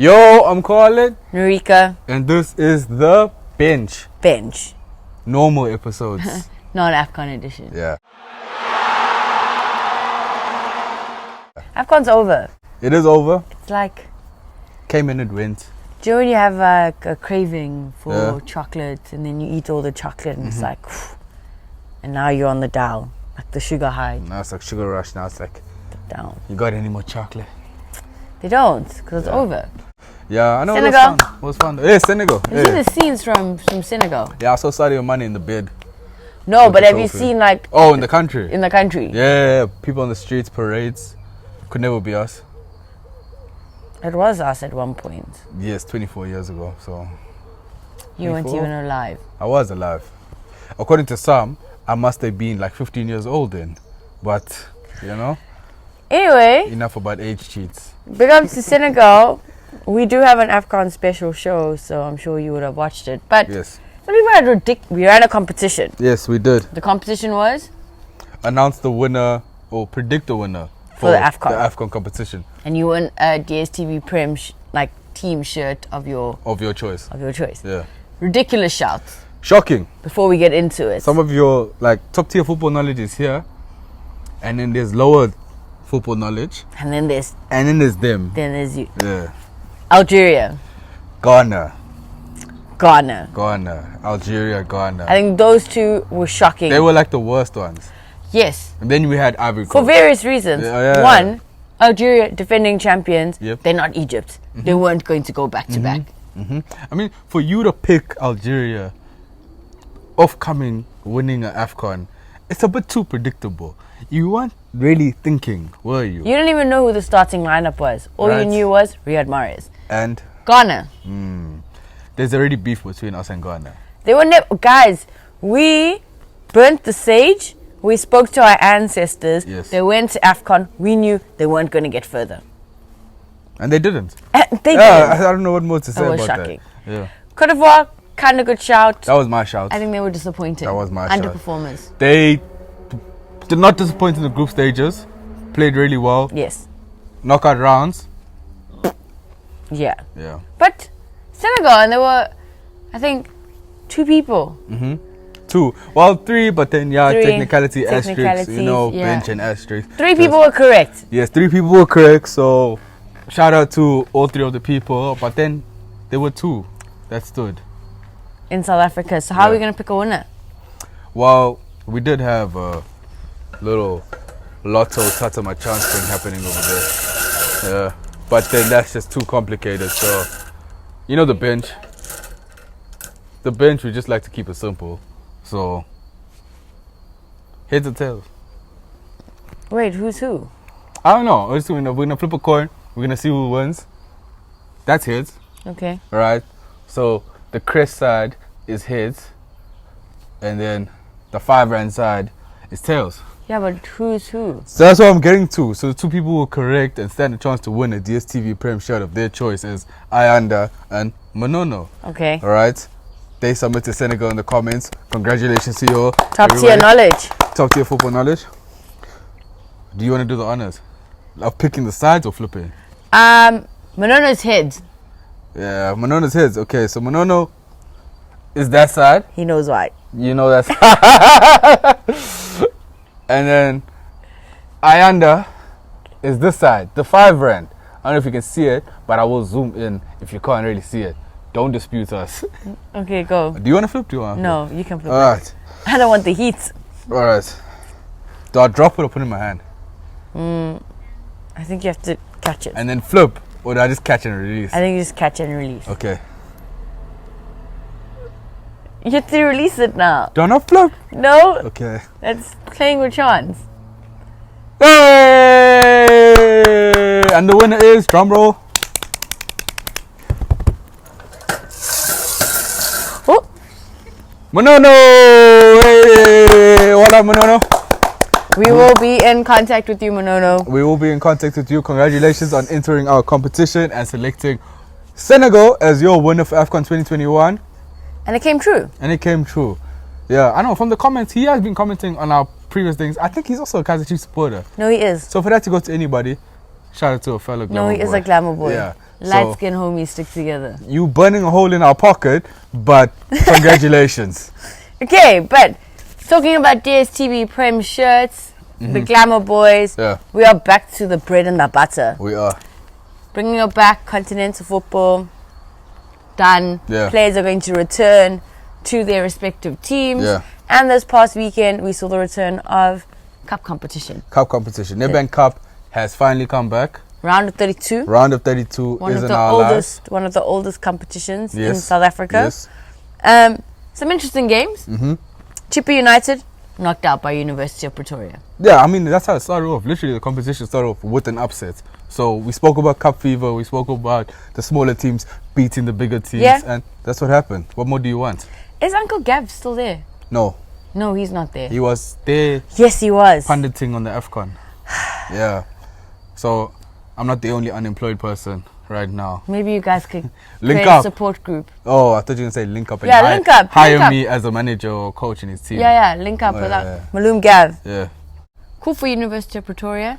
Yo, I'm Khalid. Narika. And this is the Bench. Normal episodes. Not AFCON edition. Yeah. AFCON's over. It is over. It's like... Came in and went. Do you know when you have a craving for chocolate and then you eat all the chocolate and it's like... Phew, and now you're on the dial. Like the sugar high. Now it's like sugar rush. Now it's like... Down. You got any more chocolate? They don't, because it's over. Yeah, I know. Senegal. It was fun. Yeah, Senegal. Have you seen the scenes from Senegal? Yeah, I saw Sadio Mane in the bed. No, With but the have you trophy. seen like... Oh, in the country? In the country? Yeah, people on the streets, parades. Could never be us. It was us at one point. Yes, 24 years ago, so... You weren't 24? even alive. I was alive. According to some, I must have been like 15 years old then. But, you know... Anyway... Enough about age cheats. Big up to Senegal. We do have an AFCON special show, so I'm sure you would have watched it. But yes, we ran a competition. Yes, we did. The competition was? Announce the winner or predict the winner for the AFCON. The AFCON competition. And you won a DStv Prem team shirt of your choice. Yeah. Ridiculous shouts. Shocking. Before we get into it. Some of your top tier football knowledge is here, and then there's lower football knowledge. And then there's them. Then there's you. Yeah. Algeria. Ghana. Algeria, Ghana. I think those two were shocking. They were like the worst ones. Yes. And then we had Ivory Coast. For various reasons. Yeah. One, Algeria, defending champions. Yep. They're not Egypt. They weren't going to go back to back. I mean, for you to pick Algeria, winning an AFCON, it's a bit too predictable. You weren't really thinking, were you? You didn't even know who the starting lineup was. All you knew was Riyad Mahrez. And? Ghana. There's already beef between us and Ghana. They were guys, we burnt the sage. We spoke to our ancestors. Yes. They went to AFCON. We knew they weren't going to get further. And they didn't. They didn't. I don't know what more to say about shocking. that. Yeah. Côte d'Ivoire, kind of good shout. That was my shout. I think they were disappointed. That was my shout. Underperformers. They did not disappoint in the group stages. Played really well. Yes. Knockout rounds. Yeah. Yeah. But Senegal, and there were, I think, 2 people. 2. Well, 3, but then, 3. technicality asterisks, bench and asterisks. 3 people were correct. Yes, 3 people were correct, so shout out to all 3 of the people. But then, there were 2 that stood. In South Africa. So how are we going to pick a winner? Well, we did have a little lotto tata my chance thing happening over there. Yeah. But then that's just too complicated, so... the bench. The bench, we just like to keep it simple. So, heads or tails? Wait, who's who? I don't know. We're gonna flip a coin. We're gonna see who wins. That's heads. Okay. Alright. So, the crest side is heads. And then the 5 rand side is tails. Yeah, but who's who? So that's what I'm getting to. So the 2 people who were correct and stand a chance to win a DStv Prem shirt of their choice is Ayanda and Manono. Okay. Alright. They submitted Senegal in the comments. Congratulations to you. Top tier knowledge. Top tier football knowledge. Do you want to do the honors of picking the sides or flipping? Manono's heads. Yeah, Manono's heads. Okay, so Manono is that side. He knows why. You know that side. And then Ayanda is this side, the 5 rand. I don't know if you can see it, but I will zoom in if you can't really see it. Don't dispute us. Okay, go. Do you want to flip? No, you can flip. Alright. I don't want the heat. Alright. Do I drop it or put it in my hand? I think you have to catch it. And then flip, or do I just catch and release? I think you just catch and release. Okay. You have to release it now. Do I not flip? No. Okay. That's playing with chance. Hey! And the winner is, drum roll. Oh. Manono! Hey! Hola, Manono. We will be in contact with you, Manono. We will be in contact with you. Congratulations on entering our competition and selecting Senegal as your winner for AFCON 2021. And it came true. Yeah, I know. From the comments, he has been commenting on our previous things. I think he's also a Kaizer Chiefs supporter. No, he is. So for that to go to anybody, shout out to a fellow glamour boy. No, he is a glamour boy. Yeah. Light skin homies stick together. You burning a hole in our pocket, but congratulations. Okay, but talking about DStv Prem shirts, the Glamour Boys, we are back to the bread and the butter. We are. Bringing it back, continental football, done. Yeah. Players are going to return to their respective teams. Yeah. And this past weekend, we saw the return of cup competition. Nedbank Cup has finally come back. Round of 32. Round of 32 is in our lives. One of the oldest competitions in Yes. South Africa. Yes. Some interesting games. Chippa United knocked out by University of Pretoria. Yeah, I mean, that's how it started off. Literally, the competition started off with an upset. So we spoke about cup fever. We spoke about the smaller teams beating the bigger teams. Yeah. And that's what happened. What more do you want? Is Uncle Gav still there? No. No, he's not there. He was there Yes, he was. punditing on the AFCON. Yeah. So I'm not the only unemployed person right now. Maybe you guys could Link create up. a support group. Oh, I thought you were going to say link up. And Yeah, link up, Hire link up. me as a manager or coach in his team. Yeah, link up with yeah. Maloom Gav. Yeah. Cool for University of Pretoria.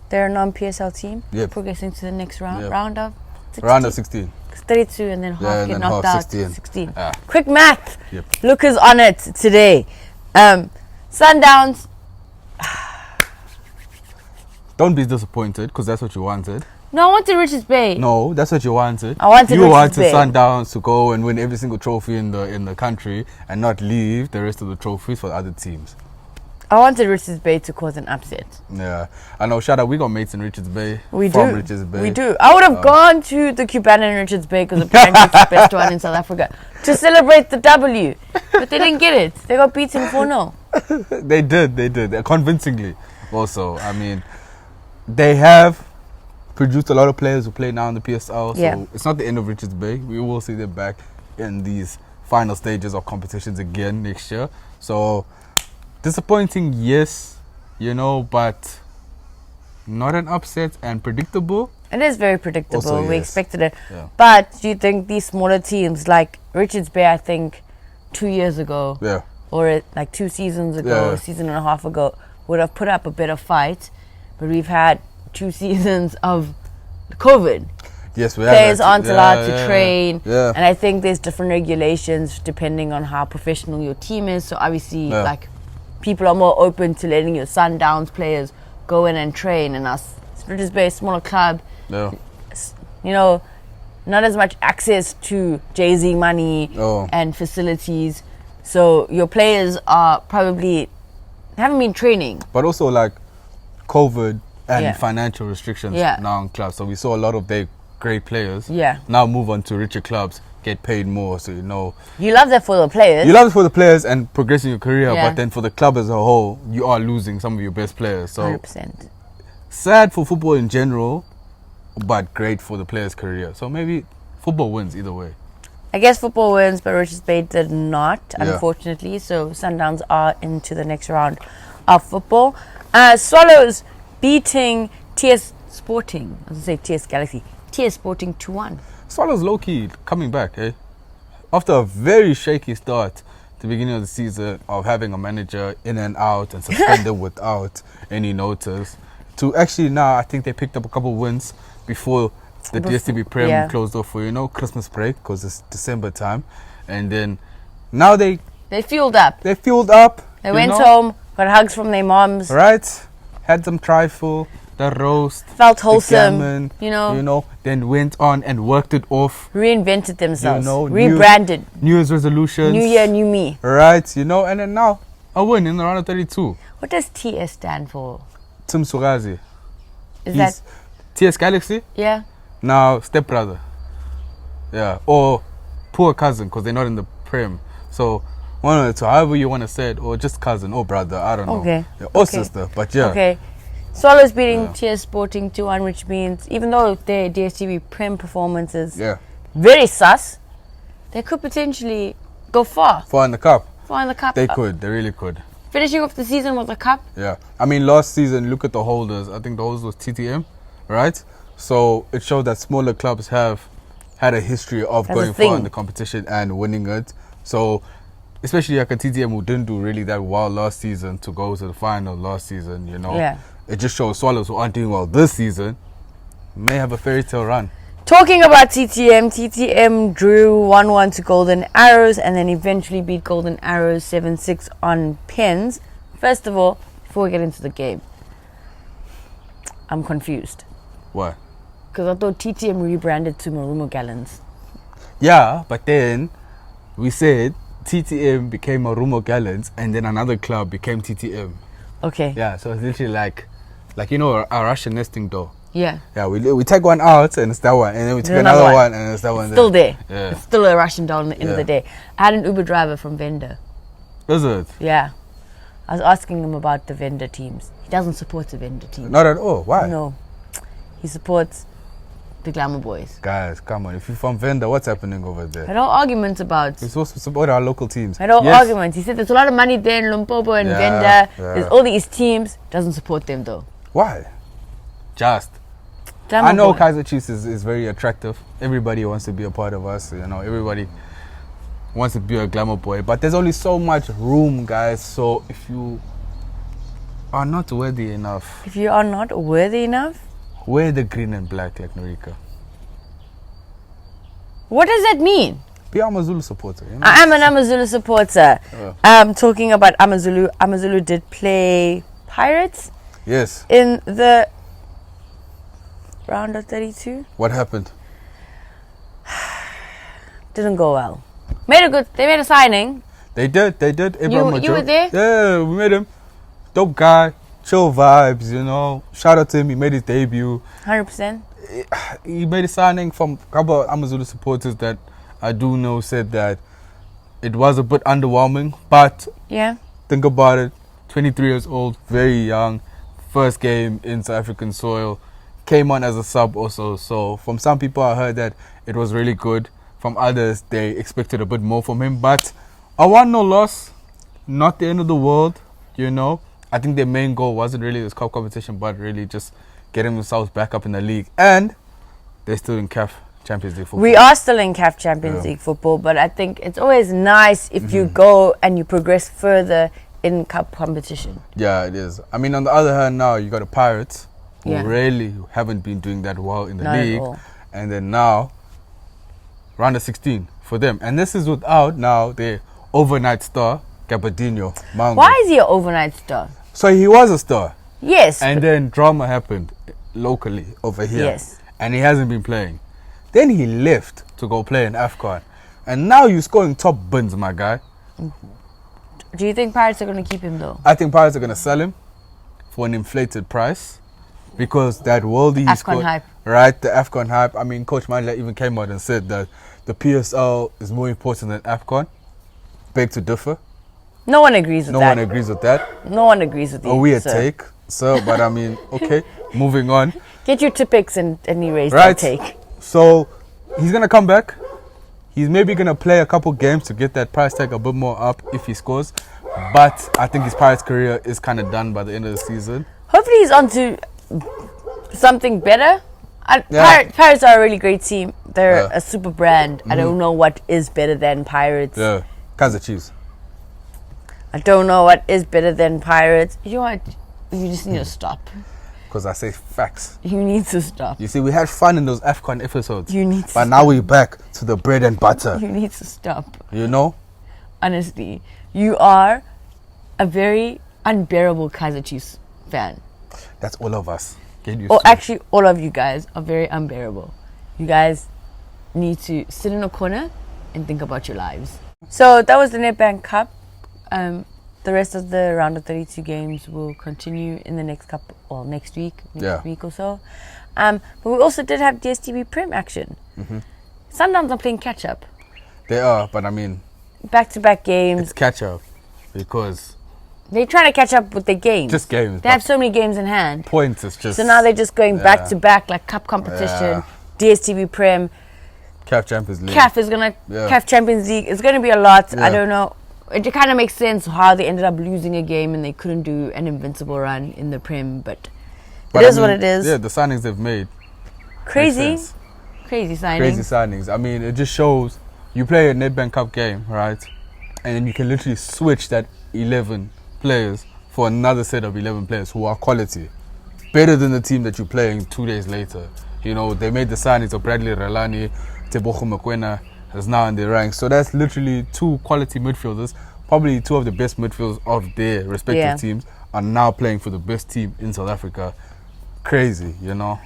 They're a non-PSL team. Yep. Progressing to the next round. Yep. Round of 16. Round of 16. 32 and then half Yeah, and get then knocked half out. 16. 16. Ah. Quick math. Yep. Lucas on it today. Sundowns. Don't be disappointed because that's what you wanted. No, I wanted Richards Bay. No, that's what you wanted. I wanted you Richards wanted Bay. Sundowns to go and win every single trophy in the country and not leave the rest of the trophies for other teams. I wanted Richards Bay to cause an upset. Yeah, I know. Shout out, we got mates in Richards Bay. We from do. Richards Bay. We do. I would have gone to the Cuban in Richards Bay because apparently it's the best one in South Africa to celebrate the W. But they didn't get it. They got beaten 4-0. They did convincingly. Also, I mean, they have produced a lot of players who play now in the PSL. So it's not the end of Richards Bay. We will see them back in these final stages of competitions again next year. So disappointing, yes, but not an upset and predictable. It is very predictable. Also, We yes. expected it. Yeah. But do you think these smaller teams like Richards Bay, I think 2 years ago, or like 2 seasons ago, a season and a half ago, would have put up a better fight? But we've had 2 seasons of COVID. Yes, we have. Players aren't allowed to train. Yeah. And I think there's different regulations depending on how professional your team is. So obviously, like, people are more open to letting your Sundowns players go in and train. And us, Richards Bay, smaller club, not as much access to Jay-Z money and facilities. So your players are probably haven't been training. But also like COVID and financial restrictions now in clubs. So we saw a lot of their great players now move on to richer clubs, get paid more. So you love that for the players. You love it for the players and progressing your career, Yeah. but then for the club as a whole, you are losing some of your best players. So 100%. sad for football in general, but great for the player's career. So maybe football wins either way. I guess football wins, but Richards Bay did not, unfortunately. So Sundowns are into the next round of football. Swallows beating TS Sporting. I was going to say TS Galaxy. TS Sporting 2-1. Swallows low-key coming back, eh? After a very shaky start at the beginning of the season of having a manager in and out and suspended without any notice, to actually now I think they picked up a couple wins before the DStv Prem closed off for Christmas break because it's December time, and then now they fueled up. They fueled up. They went home, got hugs from their moms. Right, had some trifle, the roast, felt wholesome. The gammon, then went on and worked it off. Reinvented themselves. Rebranded. New Year's resolutions. New year, new me. Right, and then now a win in the round of 32. What does TS stand for? Tim Sugazi. Is that TS Galaxy? Yeah. Now stepbrother. Yeah. Or poor cousin because they're not in the Prem. So one of the two, however you want to say it, or just cousin or brother, I don't know. Okay. Yeah, or sister, but yeah. Okay. Swallows beating TS Sporting 2-1, which means even though their DStv Prem performance is very sus, they could potentially go far. Far in the cup. Far in the cup. They could. They really could. Finishing off the season with a cup. Yeah. I mean, last season, look at the holders. I think the holders was TTM, right? So it showed that smaller clubs have had a history of going far in the competition and winning it. So especially like a TTM who didn't do really that well last season to go to the final last season, Yeah. It just shows Swallows who aren't doing well this season may have a fairy tale run. Talking about TTM drew 1-1 to Golden Arrows and then eventually beat Golden Arrows 7-6 on pens. First of all, before we get into the game, I'm confused. Why? Because I thought TTM rebranded to Marumo Gallons. Yeah, but then we said TTM became Marumo Gallons and then another club became TTM. Okay. Yeah, so it's literally like you know, a Russian nesting doll. Yeah. Yeah, we take one out and it's that one, and then we take another one and it's that one. Still there. Yeah. It's still a Russian doll at the end of the day. I had an Uber driver from Vendor. Is it? Yeah. I was asking him about the Vendor teams. He doesn't support the Vendor team. Not at all. Why? No. He supports the Glamour Boys. Guys, come on. If you're from Vendor, what's happening over there? Had all arguments about... We're supposed to support our local teams. Had all arguments. He said there's a lot of money there in Limpopo and Vendor. Yeah. There's all these teams. Doesn't support them though. Why? Just. Glamour I know Boy. Kaiser Chiefs is very attractive. Everybody wants to be a part of us. You know, everybody wants to be a Glamour Boy. But there's only so much room, guys. So if you are not worthy enough... If you are not worthy enough... Wear the green and black like Norika. What does that mean? Be a AmaZulu supporter. You know? I am an AmaZulu supporter. Talking about AmaZulu, AmaZulu did play Pirates. Yes. In the round of 32. What happened? Didn't go well. They made a signing. They did. Abraham You were there? Yeah, we made him. Dope guy. Chill vibes, you know. Shout out to him. He made his debut. 100%. He made a signing from a couple of AmaZulu supporters that I do know said that it was a bit underwhelming. But yeah, think about it. 23 years old, very young. First game in South African soil. Came on as a sub also. So from some people I heard that it was really good. From others they expected a bit more from him. But a 1-0 loss, not the end of the world, you know. I think their main goal wasn't really this cup competition, but really just getting themselves back up in the league. And they're still in CAF Champions League football. We are still in CAF Champions League football, but I think it's always nice if you go and you progress further in cup competition. Yeah, it is. I mean, on the other hand, now you got the Pirates, who really haven't been doing that well in the league. And then now, round of 16 for them. And this is without now their overnight star, Gabardino Mango. Why is he an overnight star? So he was a star. Yes. And then drama happened locally over here. Yes. And he hasn't been playing. Then he left to go play in AFCON. And now you're scoring top bins, my guy. Do you think Pirates are going to keep him though? I think Pirates are going to sell him for an inflated price. Because that worldie AFCON hype. Right, the AFCON hype. I mean, Coach Mandla even came out and said that the PSL is more important than AFCON. Beg to differ. No one agrees with that. No one agrees with that. No one agrees with you. A weird take, sir, but I mean, okay, moving on. Get your Tipex and erase that take. So, he's going to come back. He's maybe going to play a couple games to get that price tag a bit more up if he scores. But I think his Pirates career is kind of done by the end of the season. Hopefully he's on to something better. Pirates are a really great team. They're a super brand. I don't know what is better than Pirates. Yeah, Kaiser Chiefs. I don't know what is better than Pirates. You know what? You just need to stop. Because I say facts. You need to stop. You see, we had fun in those AFCON episodes. You need to But now we're back to the bread and butter. You need to stop. You know? Honestly. You are a very unbearable Kaiser Chiefs fan. That's all of us. Actually, all of you guys are very unbearable. You guys need to sit in a corner and think about your lives. So that was the Nedbank Cup. The rest of the round of 32 games will continue in the next week or so. But we also did have DStv Prem action. Sundowns are playing catch up. They are, but I mean, back-to-back games. It's catch up because they're trying to catch up with their games. Just games. They have so many games in hand. Points is just. So now they're just going back-to-back like cup competition, DStv Prem. CAF Champions League. CAF Champions League. It's gonna be a lot. I don't know. It kind of makes sense how they ended up losing a game and they couldn't do an invincible run in the Prem, but it is what it is. Yeah, the signings they've made. Crazy signings. I mean, it just shows you play a Nedbank Cup game, right? And then you can literally switch that 11 players for another set of 11 players who are quality. Better than the team that you're playing 2 days later. You know, they made the signings of Bradley Relani, Tebogo Mokoena is now in the ranks. So that's literally 2 quality midfielders, probably 2 of the best midfielders of their respective teams, are now playing for the best team in South Africa. Crazy, you know.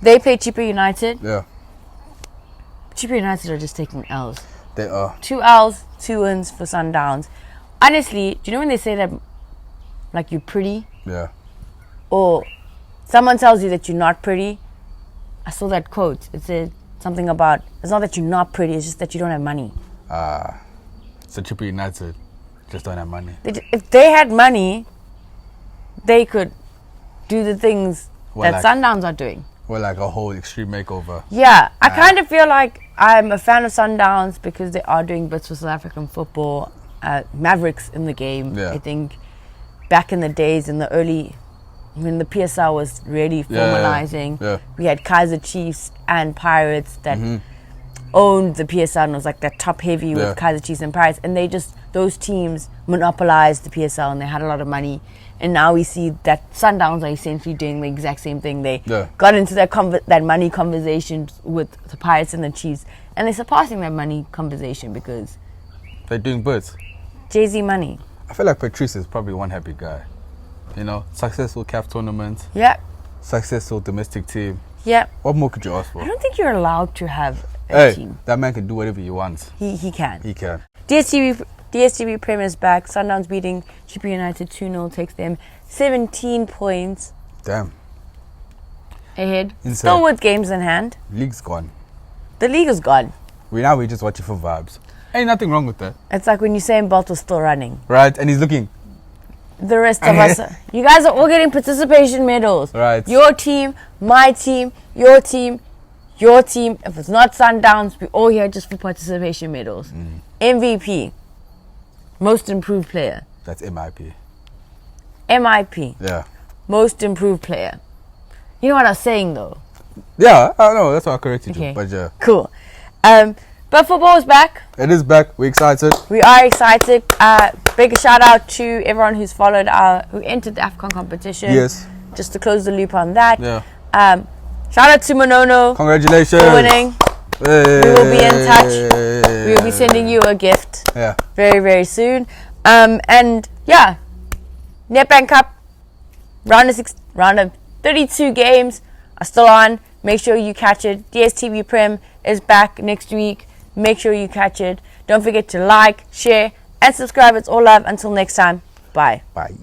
They play Chippa United. Yeah. Chippa United are just taking L's. They are. 2 L's, 2 wins for Sundowns. Honestly, do you know when they say that, like, you're pretty? Yeah. Or someone tells you that you're not pretty? I saw that quote. It said something about, it's not that you're not pretty, it's just that you don't have money. So Chippa United just don't have money. If they had money, they could do the things that Sundowns are doing. Well, like a whole extreme makeover. Yeah, I kind of feel like I'm a fan of Sundowns because they are doing bits for South African football. Mavericks in the game. I think back in the days, in the early, when the PSL was really formalizing, we had Kaizer Chiefs and Pirates that owned the PSL and was like that top heavy with Kaizer Chiefs and Pirates, and they just, those teams monopolized the PSL and they had a lot of money. And now we see that Sundowns are essentially doing the exact same thing. They got into that money conversation with the Pirates and the Chiefs, and they're surpassing that money conversation because they're doing bits. Jay-Z money. I feel like Patrice is probably one happy guy. You know, successful CAF tournament. Yeah. Successful domestic team. Yeah. What more could you ask for? I don't think you're allowed to have a team. That man can do whatever he wants. He can. He can. DStv Premier is back. Sundowns beating Chippa United 2-0 takes them 17 points. Damn. Ahead. Still with games in hand. League's gone. The league is gone. We just watch it for vibes. Ain't nothing wrong with that. It's like when Usain Bolt was still running. Right, and he's looking. The rest of us, you guys are all getting participation medals. Right. Your team, my team, your team, your team. If it's not Sundowns, we all here just for participation medals. MVP. Most improved player. That's MIP. MIP. Yeah. Most improved player. You know what I was saying though? Yeah, I know. That's what I corrected you. But yeah. Cool. But football is back. It is back. We're excited. We are excited. Big shout out to everyone who's followed who entered the AFCON competition. Yes. Just to close the loop on that. Yeah. Shout out to Monono. Congratulations. For winning. Hey. We will be in touch. We will be sending you a gift. Yeah. Very, very soon. And yeah. Nedbank Cup. Round of 32 games are still on. Make sure you catch it. DStv Prem is back next week. Make sure you catch it. Don't forget to like, share, and subscribe. It's all love. Until next time. Bye. Bye.